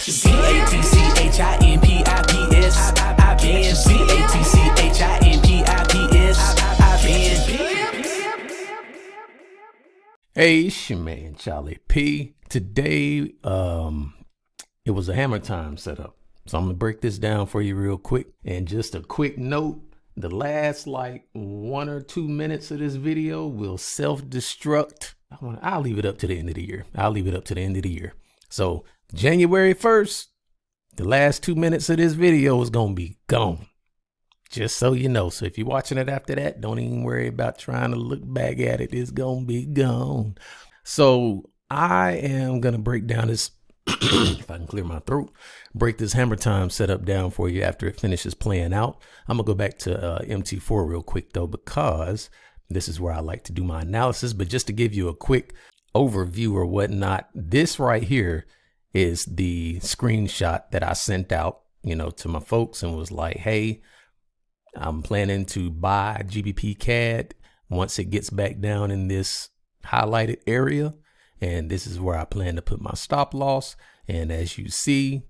GBPCAD. I've been Hey, it's your man Charlie P. Today, it was a hammer time setup. So I'm gonna break this down for you real quick. And just a quick note, the last like 1 or 2 minutes of this video will self-destruct. I'll leave it up to the end of the year. So January 1st, the last 2 minutes of this video is gonna be gone. Just so you know. So if you're watching it after that, don't even worry about trying to look back at it. It's gonna be gone. So I am gonna break down this, if I can clear my throat, break this hammer time setup down for you after it finishes playing out. I'm gonna go back to MT4 real quick though, because this is where I like to do my analysis. But just to give you a quick overview or whatnot, this right here is the screenshot that I sent out, to my folks and was like, hey, I'm planning to buy GBPCAD once it gets back down in this highlighted area. And this is where I plan to put my stop loss. And as you see,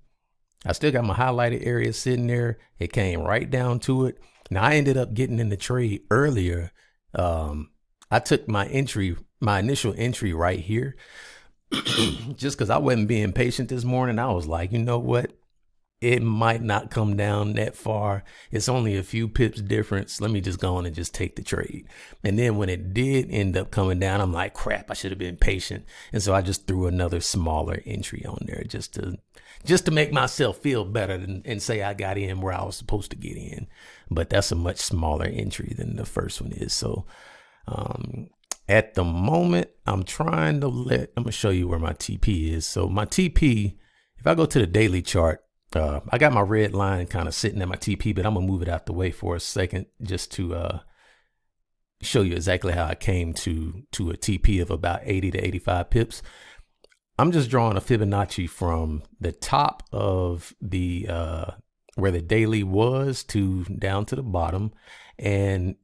I still got my highlighted area sitting there. It came right down to it. Now I ended up getting in the trade earlier. I took my initial entry right here, just because I wasn't being patient this morning. I was like, you know what? It might not come down that far. It's only a few pips difference. Let me just go on and just take the trade. And then when it did end up coming down, I'm like, crap, I should have been patient. And so I just threw another smaller entry on there just to make myself feel better and say I got in where I was supposed to get in. But that's a much smaller entry than the first one is. So at the moment, I'm going to show you where my TP is. So my TP, if I go to the daily chart, I got my red line kind of sitting at my TP, but I'm gonna move it out the way for a second just to show you exactly how I came to a TP of about 80 to 85 pips. I'm just drawing a Fibonacci from the top of the where the daily was to down to the bottom. And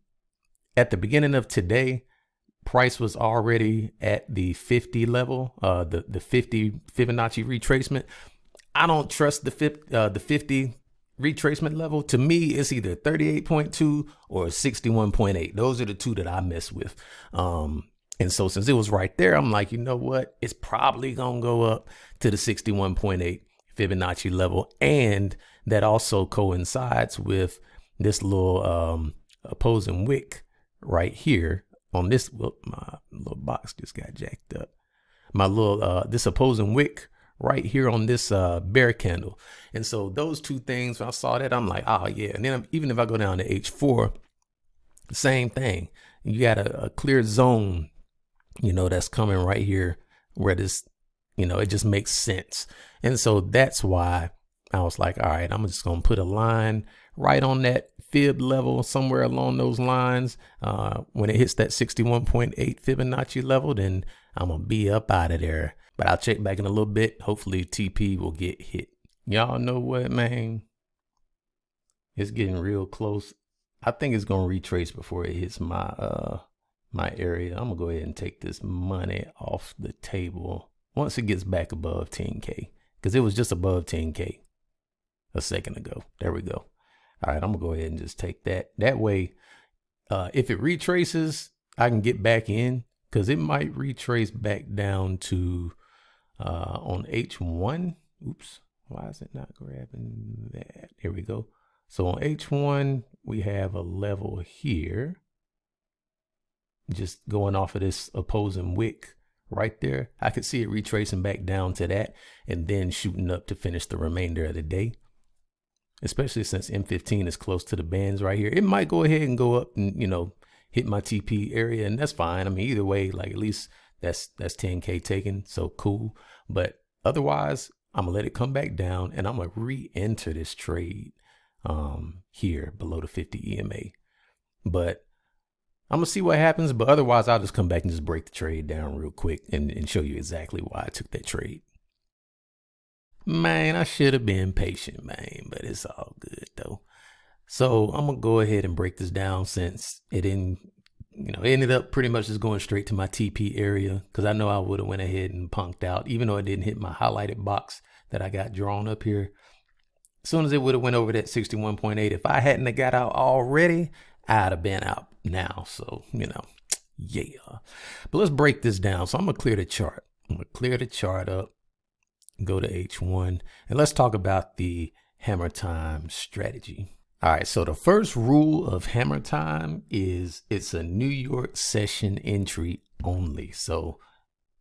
at the beginning of today, price was already at the 50 level, the 50 Fibonacci retracement. I don't trust the 50 retracement level. To me, it's either 38.2 or 61.8. Those are the two that I mess with. And so since it was right there, I'm like, you know what? It's probably going to go up to the 61.8 Fibonacci level. And that also coincides with this little opposing wick right here on this. Well, my little box just got jacked up. My little this opposing wick right here on this bear candle. And so those two things, when I saw that, I'm like, oh yeah. And then even if I go down to H4, same thing. You got a clear zone, that's coming right here where this, it just makes sense. And so that's why I was like, all right, I'm just going to put a line right on that fib level, somewhere along those lines. When it hits that 61.8 Fibonacci level, then I'm going to be up out of there. But I'll check back in a little bit. Hopefully TP will get hit. Y'all know what, man? It's getting real close. I think it's going to retrace before it hits my my area. I'm going to go ahead and take this money off the table once it gets back above 10K, because it was just above 10K a second ago. There we go. All right, I'm going to go ahead and just take that. That way, if it retraces, I can get back in, because it might retrace back down to on H1. Oops, why is it not grabbing that? Here we go. So on H1, we have a level here, just going off of this opposing wick right there. I could see it retracing back down to that and then shooting up to finish the remainder of the day, especially since M15 is close to the bands right here. It might go ahead and go up and, hit my TP area, and that's fine. I mean, either way, like at least that's 10K taken, so cool. But otherwise, I'm gonna let it come back down and I'm gonna re-enter this trade here below the 50 EMA. But I'm gonna see what happens. But otherwise, I'll just come back and just break the trade down real quick and show you exactly why I took that trade. Man, I should have been patient, man, but it's all good though. So I'm gonna go ahead and break this down since it didn't it ended up pretty much just going straight to my TP area because I know I would have went ahead and punked out, even though it didn't hit my highlighted box that I got drawn up here. As soon as it would have went over that 61.8, if I hadn't have got out already, I'd have been out now. So, yeah. But let's break this down. So I'm going to clear the chart. I'm going to clear the chart up, go to H1, and let's talk about the hammer time strategy. All right, so the first rule of hammer time is it's a New York session entry only. So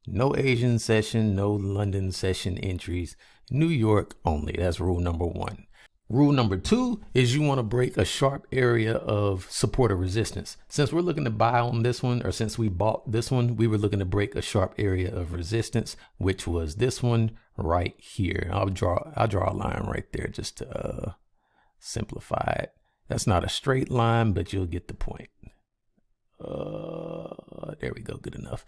no Asian session, no London session entries, New York only. That's rule number one. Rule number two is you want to break a sharp area of support or resistance. Since we're looking to buy on this one, or since we bought this one, we were looking to break a sharp area of resistance, which was this one right here. I'll draw a line right there just to simplify it. That's not a straight line, but you'll get the point. There we go. Good enough.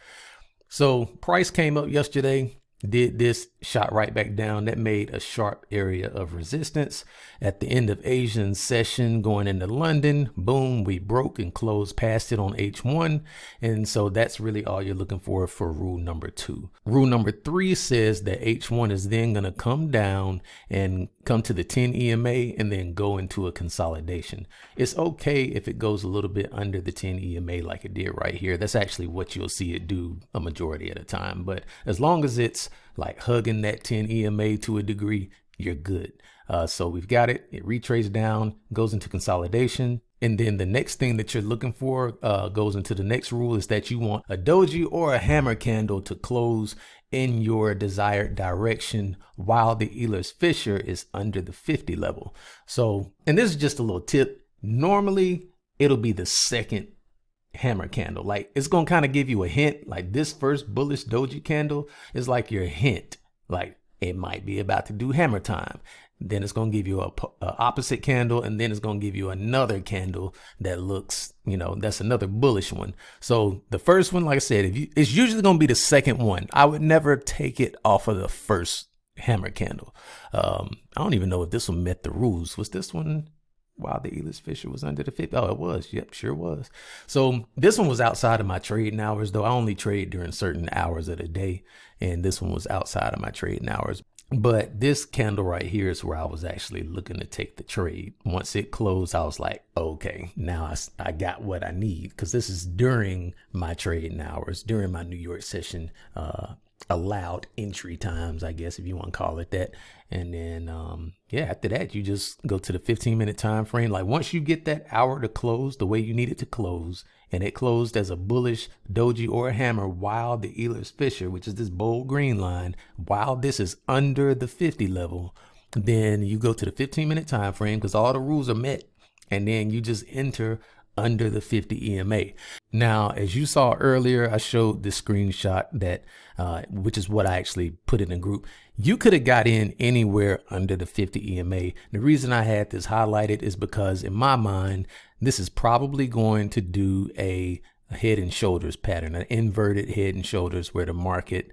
So price came up yesterday, did this, shot right back down. That made a sharp area of resistance. At the end of Asian session going into London, boom, we broke and closed past it on H1. And so that's really all you're looking for rule number two. Rule number three says that H1 is then going to come down and come to the 10 EMA and then go into a consolidation. It's okay if it goes a little bit under the 10 EMA like it did right here. That's actually what you'll see it do a majority of the time. But as long as it's like hugging that 10 EMA to a degree, you're good. So we've got it. It retraces down, goes into consolidation. And then the next thing that you're looking for goes into the next rule is that you want a doji or a hammer candle to close in your desired direction while the Ehlers Fisher is under the 50 level. So, and this is just a little tip. Normally, it'll be the second hammer candle. Like, it's going to kind of give you a hint. Like, this first bullish doji candle is like your hint. Like, it might be about to do hammer time. Then it's going to give you a opposite candle, and then it's going to give you another candle that looks, that's another bullish one. So the first one, like I said, it's usually going to be the second one. I would never take it off of the first hammer candle. I don't even know if this one met the rules. Was this one while the Ehlers Fisher was under the 50? Oh, it was. Yep, sure was. So this one was outside of my trading hours, though. I only trade during certain hours of the day, and this one was outside of my trading hours. But this candle right here is where I was actually looking to take the trade. Once it closed, I was like, okay, now I got what I need, because this is during my trading hours, during my New York session, allowed entry times, I guess, if you want to call it that. And then, after that, you just go to the 15-minute time frame. Like, once you get that hour to close the way you need it to close, and it closed as a bullish doji or a hammer while the Ehlers Fisher, which is this bold green line, while this is under the 50 level, then you go to the 15-minute time frame because all the rules are met, and then you just enter under the 50 EMA. Now, as you saw earlier, I showed this screenshot that, which is what I actually put in a group. You could have got in anywhere under the 50 EMA. The reason I had this highlighted is because in my mind, this is probably going to do a head and shoulders pattern, an inverted head and shoulders, where the market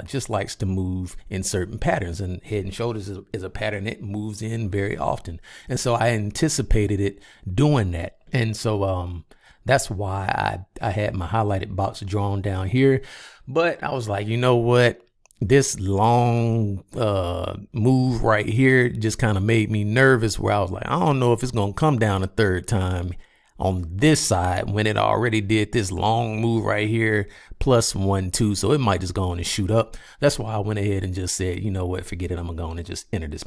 just likes to move in certain patterns, and head and shoulders is a pattern it moves in very often. And so I anticipated it doing that. And so that's why I had my highlighted box drawn down here. But I was like, you know what? This long move right here just kind of made me nervous, where I was like, I don't know if it's going to come down a third time on this side when it already did this long move right here, plus 1, 2. So it might just go on and shoot up. That's why I went ahead and just said, you know what, forget it. I'm going to go on and just enter this,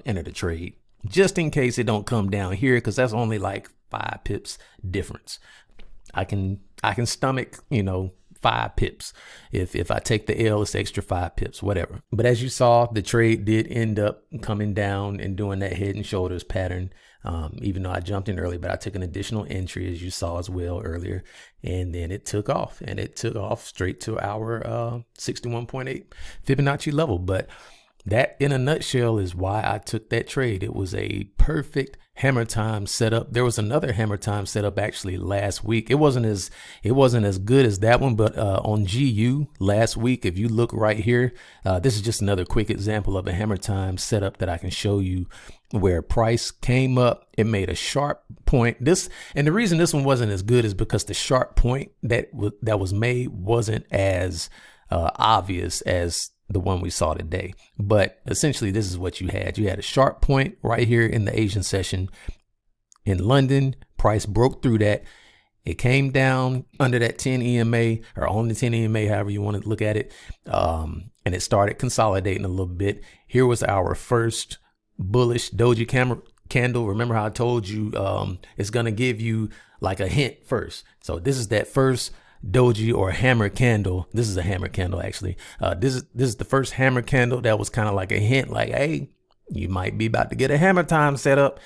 enter the trade, just in case it don't come down here, because that's only like 5 pips difference. I can stomach, 5 pips. If I take the L, it's extra 5 pips, whatever. But as you saw, the trade did end up coming down and doing that head and shoulders pattern. Even though I jumped in early, but I took an additional entry, as you saw as well earlier, and then it took off, and it took off straight to our 61.8 Fibonacci level. But that, in a nutshell, is why I took that trade. It was a perfect hammer time setup. There was another hammer time setup actually last week. It wasn't as good as that one, but on GU last week, if you look right here, this is just another quick example of a hammer time setup that I can show you, where price came up, it made a sharp point. And the reason this one wasn't as good is because the sharp point that was made wasn't as obvious as the one we saw today. But essentially, this is what you had. You had a sharp point right here in the Asian session in London. Price broke through that. It came down under that 10 EMA, or on the 10 EMA, however you want to look at it. And it started consolidating a little bit. Here was our first bullish doji candle. Remember how I told you it's going to give you like a hint first. So this is that first doji or hammer candle. This is a hammer candle actually. This is the first hammer candle that was kind of like a hint, like, hey, you might be about to get a hammer time set up.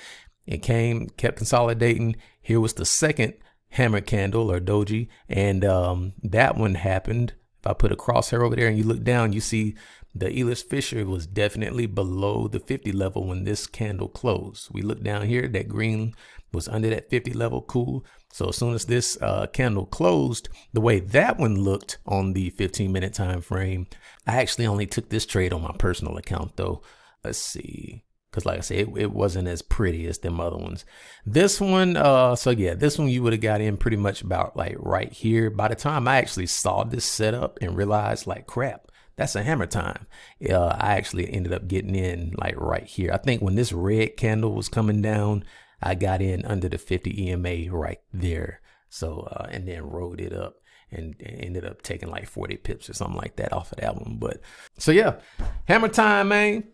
It kept consolidating. Here was the second hammer candle or doji, and that one happened. If I put a crosshair over there and you look down, you see the Elish Fisher was definitely below the 50 level when this candle closed. We look down here, that green was under that 50 level. Cool. So as soon as this candle closed, the way that one looked on the 15-minute time frame, I actually only took this trade on my personal account though. Let's see. Because like I said, it wasn't as pretty as them other ones. This one, so yeah, this one you would have got in pretty much about like right here. By the time I actually saw this setup and realized like, crap, that's a hammer time. I actually ended up getting in like right here. I think when this red candle was coming down, I got in under the 50 EMA right there. So, and then rode it up and ended up taking like 40 pips or something like that off of that one. But so yeah, hammer time, man.